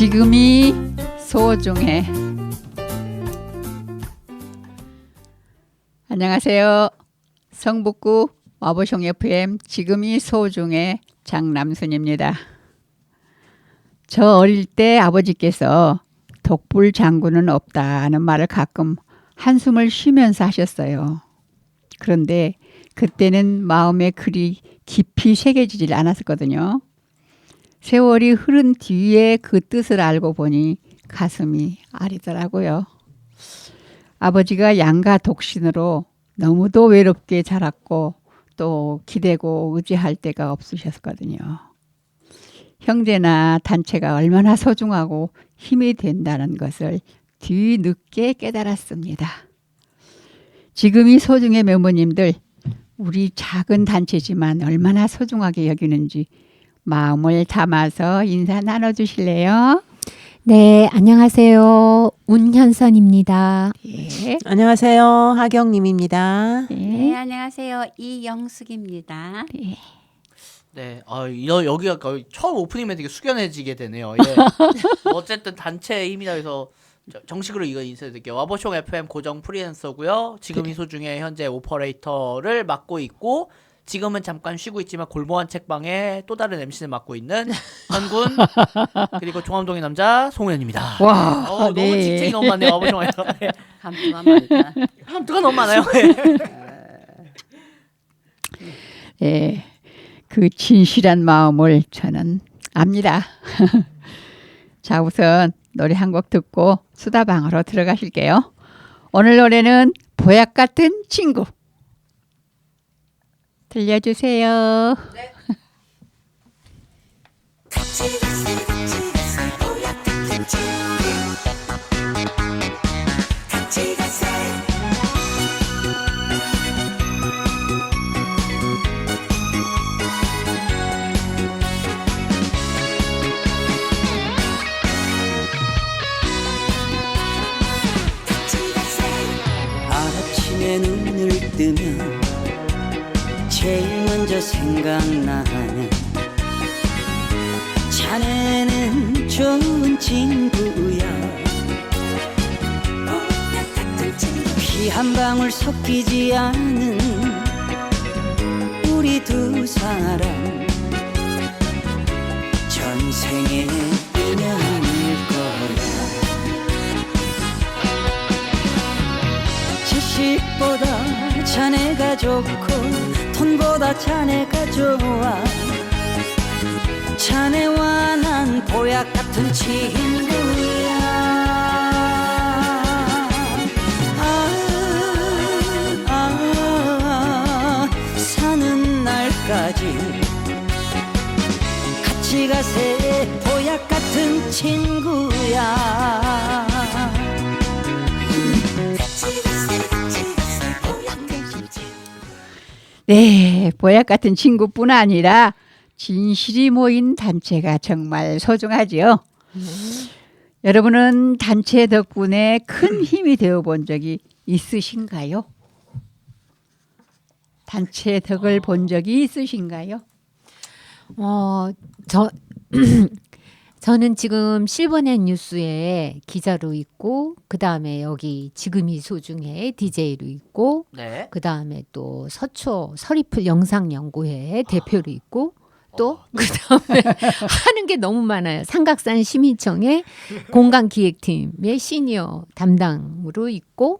지금이 소중해. 안녕하세요. 성북구 와보숑 FM 지금이 소중해 장남순입니다. 저 어릴 때 아버지께서 독불 장군은 없다는 말을 가끔 한숨을 쉬면서 하셨어요. 그런데 그때는 마음에 그리 깊이 새겨지질 않았거든요. 세월이 흐른 뒤에 그 뜻을 알고 보니 가슴이 아리더라고요. 아버지가 양가 독신으로 너무도 외롭게 자랐고 또 기대고 의지할 데가 없으셨거든요. 형제나 단체가 얼마나 소중하고 힘이 된다는 것을 뒤늦게 깨달았습니다. 지금이 소중해 멤버님들, 우리 작은 단체지만 얼마나 소중하게 여기는지 마음을 담아서 인사 나눠주실래요? 네, 안녕하세요. 운현선입니다. 예. 안녕하세요. 하경님입니다. 네, 안녕하세요. 이영숙입니다. 예. 네, 여기가 거의 처음 오프닝면 되게 숙연해지게 되네요. 예. 어쨌든 단체의 힘이라 해서 정식으로 이거 인사드릴게요. 와보숑 FM 고정 프리랜서고요. 지금 이 소중에 현재 오퍼레이터를 맡고 있고 지금은 잠깐 쉬고 있지만 골모한 책방의 또 다른 MC를 맡고 있는 현군 그리고 종암동의 남자 송우현입니다. 와, 너무 네. 직책이 너무 많네요. 와보숑에서. 함투가 많다. 함투가 너무 많아요. 예, 그 진실한 마음을 저는 압니다. 자, 우선 노래 한 곡 듣고 수다방으로 들어가실게요. 오늘 노래는 보약 같은 친구 들려주세요. 네. 아침에 눈을 뜨면 제일 먼저 생각나는 자네는 좋은 친구야. 피 한 방울 섞이지 않은 우리 두 사람 전생의 인연일 거야. 지식보다 자네가 좋고 돈보다 자네가 좋아. 자네와 난 보약 같은 친구야. 사는 날까지 같이 가세. 보약 같은 친구야. 네, 보약 같은 친구뿐 아니라 진실이 모인 단체가 정말 소중하지요. 여러분은 단체 덕분에 큰 힘이 되어본 적이 있으신가요? 단체 덕을 본 적이 있으신가요? 저는 지금 실버넷 뉴스에 기자로 있고, 그 다음에 여기 지금이 소중해 DJ로 있고, 네. 그 다음에 또 서초 서리풀 영상연구회 대표로 있고, 또 그 다음에 하는 게 너무 많아요. 삼각산 시민청의 공간기획팀의 시니어 담당으로 있고,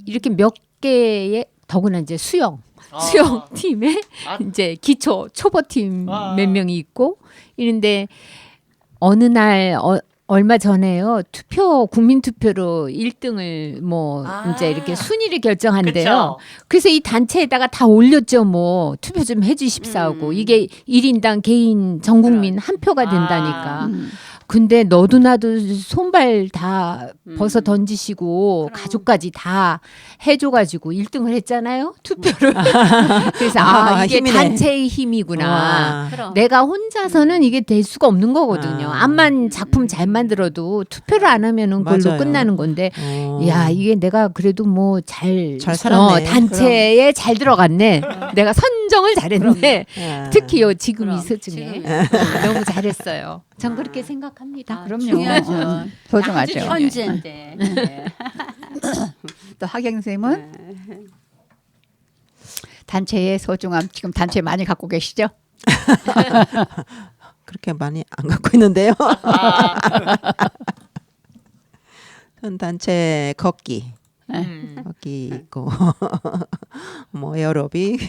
이렇게 몇 개의 더구나 이제 수영팀에 이제 기초 초보팀 몇 명이 있고 이런데 어느 날 얼마 전에요. 국민 투표로 1등을 이제 이렇게 순위를 결정한대요. 그쵸? 그래서 이 단체에다가 다 올렸죠. 투표 좀 해주십사하고 이게 1인당 개인 전 국민 한 표가 된다니까. 근데 너도 나도 손발 다 벗어 던지시고 가족까지 다 해줘가지고 1등을 했잖아요. 투표를. 그래서 이게 힘이네. 단체의 힘이구나. 그럼. 내가 혼자서는 이게 될 수가 없는 거거든요. 암만 작품 잘 만들어도 투표를 안 하면은 그걸로 맞아요. 끝나는 건데, 야 이게 내가 그래도 잘 살았네. 단체에 잘 들어갔네. 내가 선정을 잘했네. 특히 요 지금 그럼, 이 수중에 지금. 너무 잘했어요. 전 그렇게 생각합니다. 그럼요. 중요하죠. 소중하죠. 아주 현재인데. 네. 또 하경 선생님은 단체의 소중함 지금 단체 많이 갖고 계시죠? 그렇게 많이 안 갖고 있는데요. 전 단체 걷기 있고 뭐 에어로빅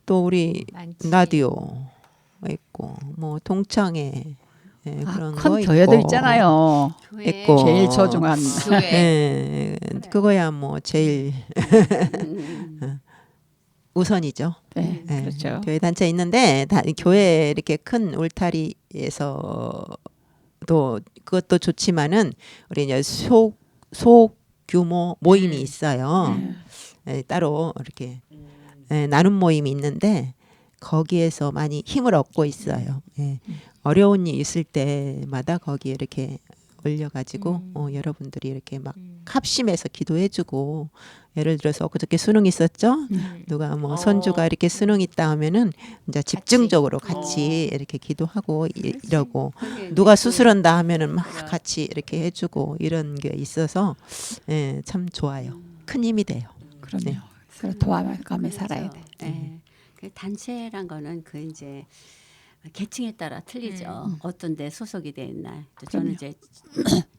또 우리 많지. 라디오 있고 뭐 동창회 그런 거 큰 있고 교회도 있잖아요. 교회. 있고 제일 소중한 교회. 그거야 뭐 제일 우선이죠. 네, 예, 그렇죠. 교회 단체 있는데 교회 이렇게 큰 울타리에서도 그것도 좋지만은 우리 이제 소규모 모임이 있어요. 따로 이렇게 나눔 모임이 있는데 거기에서 많이 힘을 얻고 있어요. 어려운 일 있을 때마다 거기에 이렇게 올려가지고 여러분들이 이렇게 막 합심해서 기도해주고 예를 들어서 그저께 수능 있었죠. 누가 뭐 손주가 이렇게 수능 있다 하면은 이제 집중적으로 같이 이렇게 기도하고 이러고 누가 수술한다 하면은 막 같이 이렇게 해주고 이런 게 있어서 참 좋아요. 큰 힘이 돼요. 그럼요. 네. 서로 도와가며 살아야 돼. 네. 그 단체란 거는 그 이제 계층에 따라 틀리죠. 어떤 데 소속이 돼 있나. 저는 이제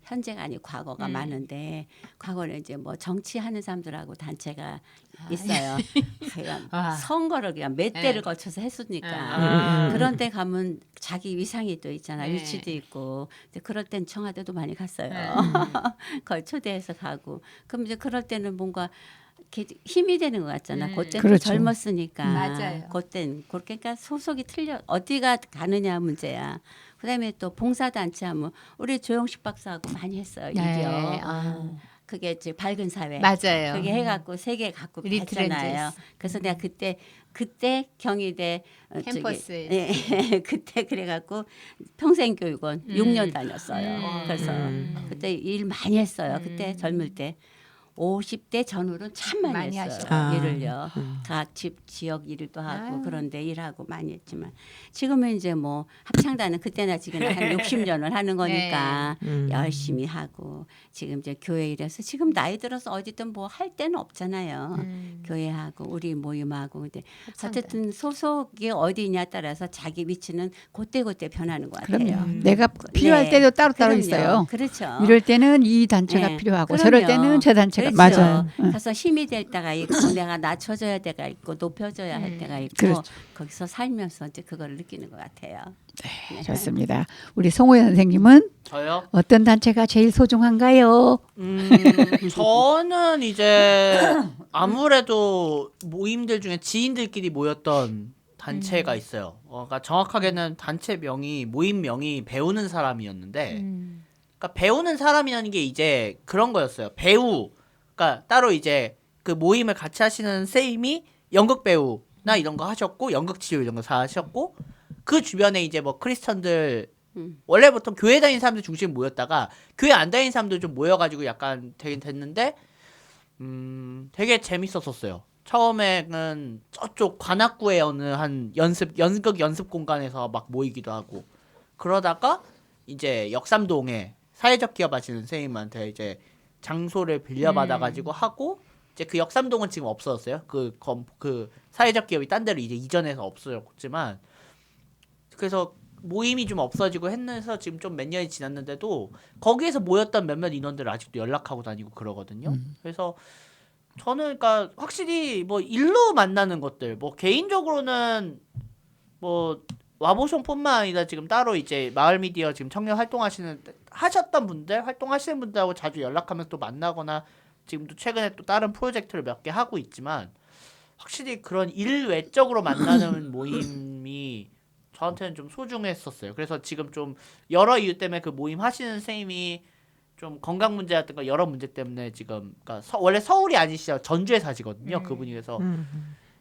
현재가 아니고 과거가 많은데 과거는 이제 뭐 정치하는 사람들하고 단체가 있어요. 그러니까 선거를 그냥 몇 대를 거쳐서 했으니까 그런 데 가면 자기 위상이 또 있잖아. 네. 위치도 있고. 근데 그럴 땐 청와대도 많이 갔어요. 거의 초대해서 가고. 그럼 이제 그럴 때는 뭔가 이렇게 힘이 되는 것 같잖아. 그때는 그렇죠. 젊었으니까. 맞아요. 그땐 그러니까 소속이 틀려 어디가 가느냐 문제야. 그다음에 또 봉사단체 하면 우리 조영식 박사하고 많이 했어요. 네. 이겨. 아. 그게 이제 밝은 사회. 맞아요. 그게 해갖고 세계 갖고 리트 했잖아요. 렌저스. 그래서 내가 그때 경희대 캠퍼스에 네, 그때 그래갖고 평생교육원 6년 다녔어요. 그래서 그때 일 많이 했어요. 그때 젊을 때. 50대 전후로는 참 많이 많이 했어요. 하셨어요. 일을요. 각 지역 일도 하고 아유. 그런데 일하고 많이 했지만 지금은 이제 뭐 합창단은 그때나 지금 한 60년을 하는 거니까 열심히 하고 지금 이제 교회 일해서 지금 나이 들어서 어디든 뭐 할 데는 없잖아요. 교회하고 우리 모임하고 근데 어쨌든 소속이 어디냐에 따라서 자기 위치는 그때그때 변하는 것 같아요. 그럼요. 내가 필요할 네. 때도 따로따로 그럼요. 있어요. 그렇죠. 이럴 때는 이 단체가 네. 필요하고 그럼요. 저럴 때는 저 단체가 그렇죠. 맞아요. 가서 힘이 될 때가 있고 내가 낮춰줘야 때가 있고 높여줘야 할 때가 있고 그렇죠. 거기서 살면서 이제 그걸 느끼는 것 같아요. 네. 좋습니다. 우리 송호연 선생님은 저요? 어떤 단체가 제일 소중한가요? 저는 이제 아무래도 모임들 중에 지인들끼리 모였던 단체가 있어요. 그러니까 정확하게는 단체 명이 모임 명이 배우는 사람이었는데, 그러니까 배우는 사람이라는 게 이제 그런 거였어요. 배우, 그러니까 따로 이제 그 모임을 같이 하시는 쌤이 연극 배우나 이런 거 하셨고, 연극 치료 이런 거 다 하셨고, 그 주변에 이제 뭐 크리스천들 원래부터 교회 다니는 사람들 중심 모였다가 교회 안 다니는 사람들 좀 모여가지고 약간 되긴 됐는데 되게 재밌었었어요. 처음에는 저쪽 관악구에 어느 한 연극 연습 공간에서 막 모이기도 하고 그러다가 이제 역삼동에 사회적 기업 하시는 선생님한테 이제 장소를 빌려받아가지고 하고 이제 그 역삼동은 지금 없어졌어요. 그 사회적 기업이 딴 데로 이제 이전해서 없어졌지만 그래서 모임이 좀 없어지고 했는서 지금 좀 몇 년이 지났는데도 거기에서 모였던 몇몇 인원들 아직도 연락하고 다니고 그러거든요. 그래서 저는 그러니까 확실히 뭐 일로 만나는 것들 뭐 개인적으로는 뭐 와보숑뿐만 아니라 지금 따로 이제 마을 미디어 지금 청년 하셨던 분들 활동하시는 분들하고 자주 연락하면서 또 만나거나 지금도 최근에 또 다른 프로젝트를 몇 개 하고 있지만 확실히 그런 일 외적으로 만나는 모임이 저한테는 좀 소중했었어요. 그래서 지금 좀 여러 이유 때문에 그 모임 하시는 선생님이 좀 건강 문제라든가 여러 문제 때문에 지금 그러니까 원래 서울이 아니시죠. 전주에 사시거든요. 그분이 그래서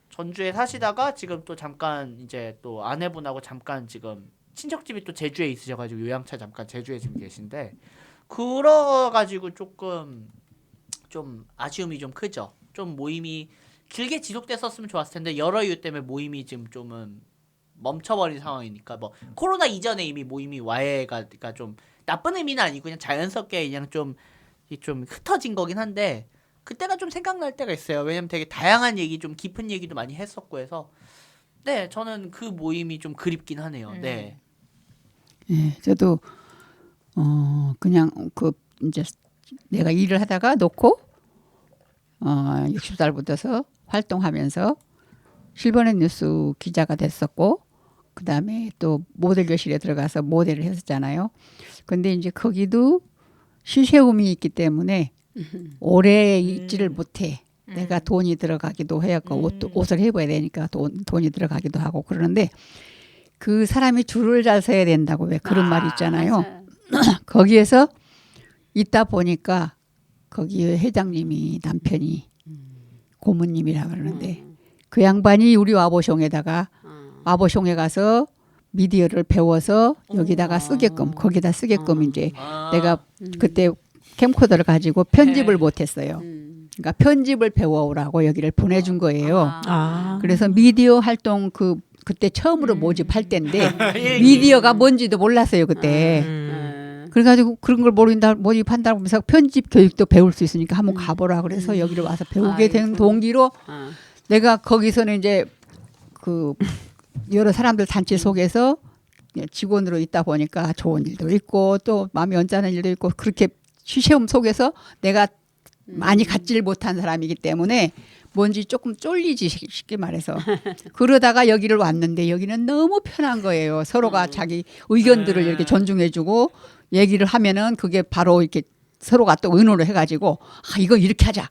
전주에 사시다가 지금 또 잠깐 이제 또 아내분하고 잠깐 지금 친척집이 또 제주에 있으셔가지고 요양차 잠깐 제주에 지금 계신데 그러가지고 조금 좀 아쉬움이 좀 크죠. 좀 모임이 길게 지속됐었으면 좋았을 텐데 여러 이유 때문에 모임이 지금 좀은 멈춰버린 상황이니까 뭐 코로나 이전에 이미 모임이 와해가 그러니까 좀 나쁜 의미는 아니고 그냥 자연스럽게 그냥 좀 흩어진 거긴 한데 그때가 좀 생각날 때가 있어요. 왜냐면 되게 다양한 얘기 좀 깊은 얘기도 많이 했었고 해서 네 저는 그 모임이 좀 그립긴 하네요. 네. 예, 저도 그냥 그 이제 내가 일을 하다가 놓고 60살부터서 활동하면서 실버넷 뉴스 기자가 됐었고 그다음에 또 모델 교실에 들어가서 모델을 했었잖아요. 근데 이제 거기도 시세움이 있기 때문에 오래 있지를 못해. 내가 돈이 들어가기도 해갖고 옷을 해봐야 되니까 돈이 들어가기도 하고 그러는데 그 사람이 줄을 잘 서야 된다고 왜 그런 말이 있잖아요. 맞아요. 거기에서 있다 보니까 거기 회장님이 남편이 고모님이라 그러는데 그 양반이 우리 와보숑에다가 와보숑에 가서 미디어를 배워서 여기다가 쓰게끔 거기다 쓰게끔 이제 내가 그때 캠코더를 가지고 편집을 못했어요. 그러니까 편집을 배워오라고 여기를 보내준 거예요. 그래서 미디어 활동 그때 처음으로 모집할 때인데 미디어가 뭔지도 몰랐어요 그때. 그래가지고 그런 걸 모집한다고 하면서 편집 교육도 배울 수 있으니까 한번 가보라 그래서 여기를 와서 배우게 된 동기로 내가 거기서는 이제 그 여러 사람들 단체 속에서 직원으로 있다 보니까 좋은 일도 있고 또 마음이 언짢은 일도 있고 그렇게 시시험 속에서 내가 많이 갖지를 못한 사람이기 때문에 뭔지 조금 쫄리지 쉽게 말해서 그러다가 여기를 왔는데 여기는 너무 편한 거예요. 서로가 자기 의견들을 이렇게 존중해주고 얘기를 하면은 그게 바로 이렇게 서로가 또 의논을 해가지고 이거 이렇게 하자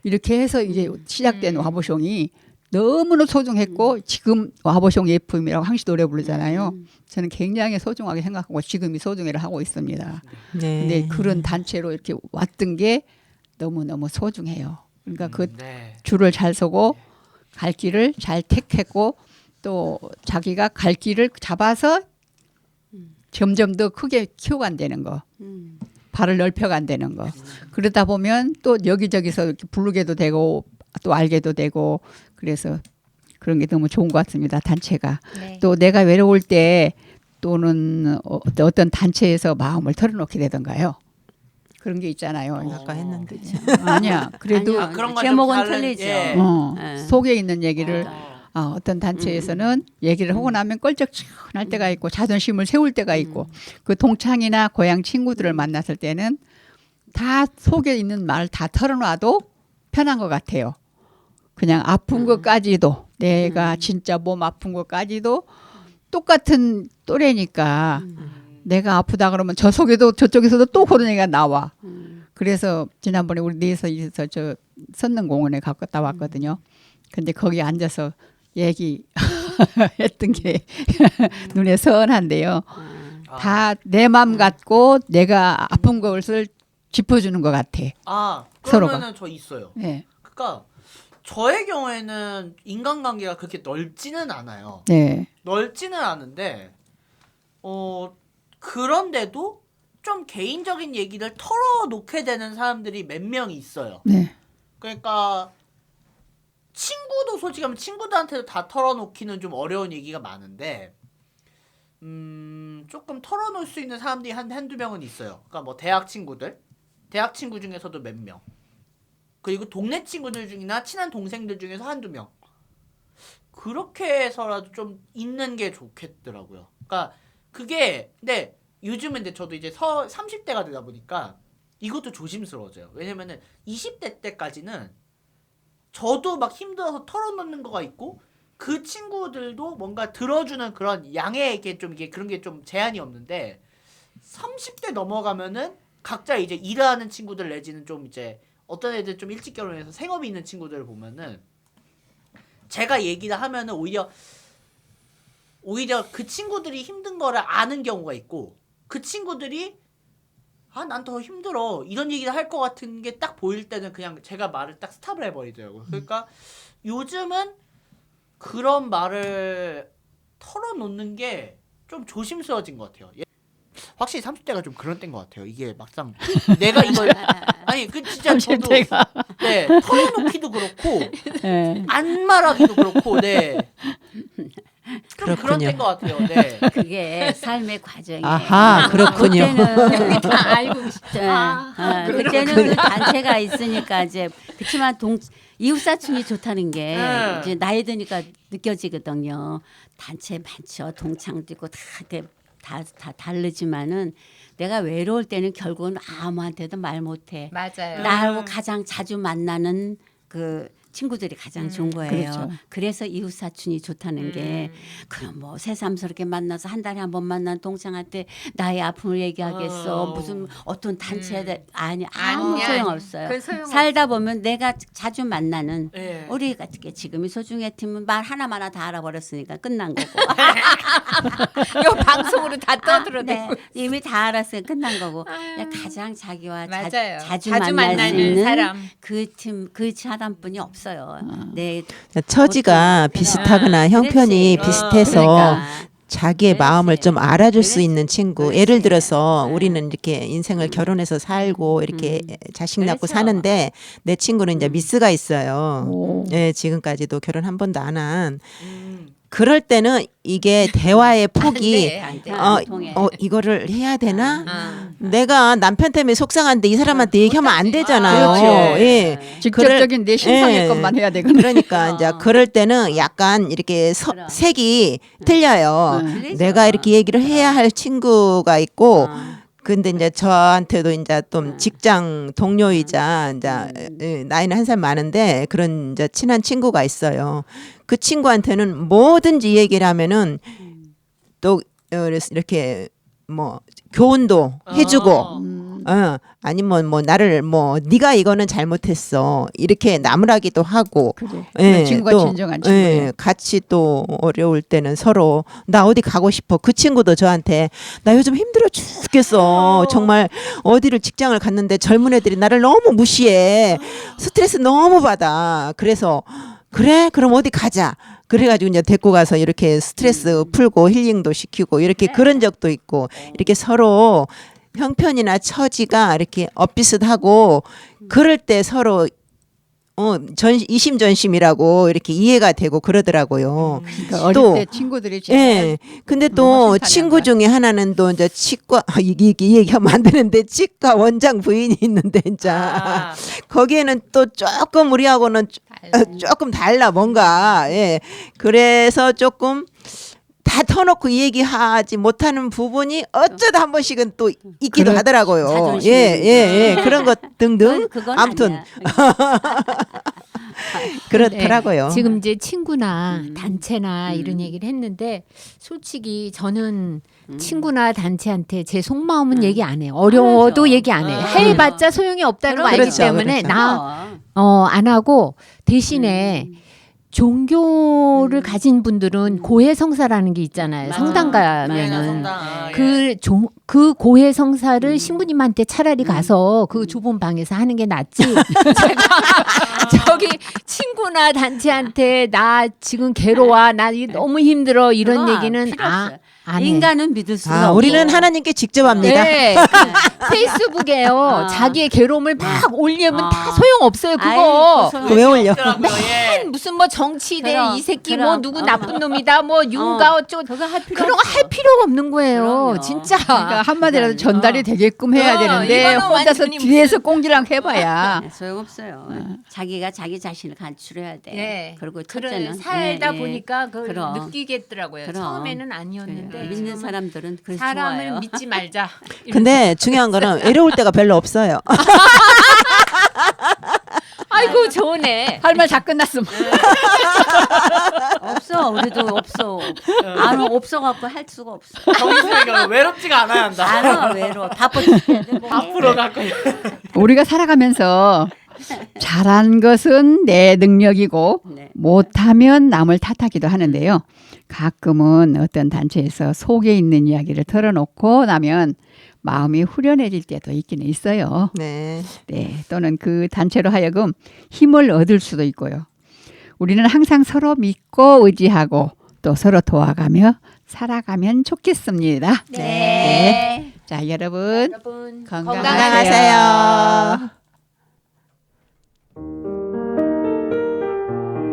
이렇게 해서 이제 시작된 와보숑이 너무나 소중했고 지금 와보숑 예품이라고 항시 노래 부르잖아요. 저는 굉장히 소중하게 생각하고 지금이 소중히를 하고 있습니다. 네. 근데 그런 단체로 이렇게 왔던 게 너무너무 소중해요. 그러니까 그 줄을 잘 서고 갈 길을 잘 택했고 또 자기가 갈 길을 잡아서 점점 더 크게 키워간다는 거. 발을 넓혀간다는 거. 그러다 보면 또 여기저기서 이렇게 부르게도 되고 또 알게도 되고 그래서 그런 게 너무 좋은 것 같습니다. 단체가. 네. 또 내가 외로울 때 또는 어떤 단체에서 마음을 털어놓게 되던가요. 그런 게 있잖아요. 아까 했는데. 아니야. 그래도 아니요. 그런 건 제목은 좀 다른- 틀리죠. 예. 예. 속에 있는 얘기를 어떤 단체에서는 얘기를 하고 나면 껄쩍할 때가 있고 자존심을 세울 때가 있고 그 동창이나 고향 친구들을 만났을 때는 다 속에 있는 말 다 털어놔도 편한 것 같아요. 그냥 아픈 것까지도 내가 진짜 몸 아픈 것까지도 똑같은 또래니까 내가 아프다 그러면 저 속에도 저쪽에서도 또 그런 얘기가 나와. 그래서 지난번에 우리 넷이서 저 선릉공원에 갔다 왔거든요. 근데 거기 앉아서 얘기했던 게 눈에 선한데요. 다 내 맘 같고 내가 아픈 것을 짚어주는 것 같아. 그러면은 서로가. 저 있어요. 네. 그러니까 저의 경우에는 인간관계가 그렇게 넓지는 않아요. 네. 넓지는 않은데 그런데도 좀 개인적인 얘기를 털어놓게 되는 사람들이 몇 명 있어요. 네. 그러니까 친구도 솔직히 하면 친구들한테도 다 털어놓기는 좀 어려운 얘기가 많은데 조금 털어놓을 수 있는 사람들이 한두 명은 있어요. 그러니까 뭐 대학 친구 중에서도 몇 명, 그리고 동네 친구들 중이나 친한 동생들 중에서 한두 명, 그렇게 해서라도 좀 있는 게 좋겠더라고요. 그러니까 그게 근데 요즘은 근데 저도 이제 30대가 되다 보니까 이것도 조심스러워져요. 왜냐면은 20대 때까지는 저도 막 힘들어서 털어놓는 거가 있고 그 친구들도 뭔가 들어주는 그런 양에게 좀 이게 그런 게 좀 제한이 없는데 30대 넘어가면은 각자 이제 일하는 친구들 내지는 좀 이제 어떤 애들 좀 일찍 결혼해서 생업이 있는 친구들을 보면은 제가 얘기를 하면은 오히려 그 친구들이 힘든 거를 아는 경우가 있고 그 친구들이 난 더 힘들어 이런 얘기를 할 것 같은 게 딱 보일 때는 그냥 제가 말을 딱 스탑을 해버리더라고요. 그러니까 요즘은 그런 말을 털어놓는 게 좀 조심스러워진 것 같아요. 확실히 30대가 좀 그런 때인 것 같아요. 이게 막상 내가 이걸 아니 그 진짜 저도 30대가. 네 털어놓기도 그렇고 예. 안 말하기도 그렇고 네. 좀 그런 그렇군요. 때인 것 같아요. 네. 그게 삶의 과정이에요. 아하, 그렇군요. 그때는 다 알고 계시죠. 그때는 그 단체가 있으니까 이제 그렇지만 이웃 사촌이 좋다는 게 네. 이제 나이 드니까 느껴지거든요. 단체 많죠. 동창도 있고 다 이렇게 다 다르지만은 내가 외로울 때는 결국은 아무한테도 말 못해. 맞아요. 나하고 가장 자주 만나는 그 친구들이 가장 좋은 거예요. 그렇죠. 그래서 이웃 사촌이 좋다는 게 그럼 뭐 새삼스럽게 만나서 한 달에 한 번 만난 동창한테 나의 아픔을 얘기하겠어. 무슨 어떤 단체에 아니 아무 아니야. 소용없어요. 그건 소용없어. 살다 보면 내가 자주 만나는 네. 우리 같은 지금이 소중해 팀은 말 하나마나 다 알아버렸으니까 끝난 거고. 요 방송으로 다 떠들어대고. 네, 이미 다 알았어요. 끝난 거고. 그냥 가장 자기와 맞아요. 자주 자주 만날 수 만나는 있는 사람. 그 팀, 그 사람뿐이 없어요. 내 처지가 비슷하거나 형편이 그렇지. 비슷해서 그러니까. 자기의 그렇지. 마음을 좀 알아줄 수 그렇지. 있는 친구. 그렇지. 예를 들어서 네. 우리는 이렇게 인생을 결혼해서 살고 이렇게 자식 낳고 그렇죠. 사는데 내 친구는 이제 미스가 있어요. 오. 예, 지금까지도 결혼 한 번도 안 한. 그럴 때는 이게 대화의 폭이 안 돼, 어, 안 통해. 이거를 해야 되나? 아. 내가 남편 때문에 속상한데 이 사람한테 얘기하면 안 되잖아요. 그렇죠. 예. 직접적인 내 신상의 예. 것만 해야 되거든요. 그러니까 이제 그럴 때는 약간 이렇게 그럼. 색이 틀려요. 틀리죠. 내가 이렇게 얘기를 해야 할 친구가 있고 어. 근데 이제 저한테도 이제 좀 직장 동료이자 이제 나이는 한 살 많은데 그런 이제 친한 친구가 있어요. 그 친구한테는 뭐든지 얘기를 하면은 또 이렇게 뭐 교훈도 해주고 아니면 뭐 나를 뭐 네가 이거는 잘못했어 이렇게 나무라기도 하고 그래. 예, 친구가 또, 진정한 친구예요. 예, 같이 또 어려울 때는 서로 나 어디 가고 싶어. 그 친구도 저한테 나 요즘 힘들어 죽겠어. 정말 어디를 직장을 갔는데 젊은 애들이 나를 너무 무시해. 스트레스 너무 받아. 그래서 그래? 그럼 어디 가자. 그래가지고 이제 데리고 가서 이렇게 스트레스 풀고 힐링도 시키고 이렇게 그런 적도 있고 이렇게 서로 형편이나 처지가 이렇게 엇비슷하고 그럴 때 서로 이심전심이라고 이렇게 이해가 되고 그러더라고요. 그러니까 어릴 또, 때 친구들이 진짜 예. 근데 또 훨씬 친구 중에 하나는 또 이제 치과 이 얘기하면 안 되는데 치과 원장 부인이 있는데 이제 아. 거기에는 또 조금 우리하고는 조금 달라 뭔가 예. 그래서 조금 다 터놓고 얘기하지 못하는 부분이 어쩌다 한 번씩은 또 있기도 하더라고요. 자존심이 예. 그런 것 등등. 그건 아무튼 아니야. 그렇더라고요. 네, 지금 이제 친구나 단체나 이런 얘기를 했는데 솔직히 저는 친구나 단체한테 제 속마음은 얘기 안 해요. 어려워도 그렇죠. 얘기 안 해요. 해봤자 소용이 없다는 거 알기 그렇죠, 때문에 그렇죠. 나 안 하고 대신에 종교를 가진 분들은 고해성사라는 게 있잖아요. 맞아. 성당 네, 가면은 성당. 아, 예. 그 고해성사를 신부님한테 차라리 가서 그 좁은 방에서 하는 게 낫지. 제가 저기 친구나 단체한테 나 지금 괴로워, 나 너무 힘들어 이런 그거 얘기는 필요 없어요. 안 해. 인간은 믿을 수 없고. 우리는 하나님께 직접 합니다. 네. 페이스북에요. 자기의 괴로움을 막 올리면 다 소용없어요. 그거. 아이고, 왜 올려? 있더라고요, 예. 무슨 뭐 정치대 그럼, 이 새끼 그럼. 뭐 누구 나쁜 놈이다 뭐 윤가 어쩌고 그거 할 필요 그런 거 없어. 할 필요가 없는 거예요. 그럼요. 진짜. 그러니까 한마디라도 전달이 되게끔 해야 되는데 이거는 혼자서 완전히 뒤에서 꽁지랑 해봐야 네, 소용없어요. 자기가 자기 자신을 간추려야 돼. 네. 그리고 그런 첫째는 살다 예, 예. 보니까 그걸 그럼. 느끼겠더라고요. 그럼. 처음에는 아니었는데 믿는 지금은 사람들은 그래서 사람을 좋아요. 믿지 말자. 근데 중요한 거는 외로울 때가 별로 없어요. 아이고 좋네. 할 말 다 끝났음. 없어. 우리도 없어. 안 없어갖고 할 수가 없어. 정신이가 외롭지가 않아야 한다. 안 외로워. 바빠 죽겠는데 뭐. 앞으로 갖고 우리가 살아가면서 잘한 것은 내 능력이고 네. 못하면 남을 탓하기도 하는데요. 가끔은 어떤 단체에서 속에 있는 이야기를 털어놓고 나면 마음이 후련해질 때도 있기는 있어요. 네. 네, 또는 그 단체로 하여금 힘을 얻을 수도 있고요. 우리는 항상 서로 믿고 의지하고 또 서로 도와가며 살아가면 좋겠습니다. 네. 자, 여러분 여러분 건강하세요. 건강하세요.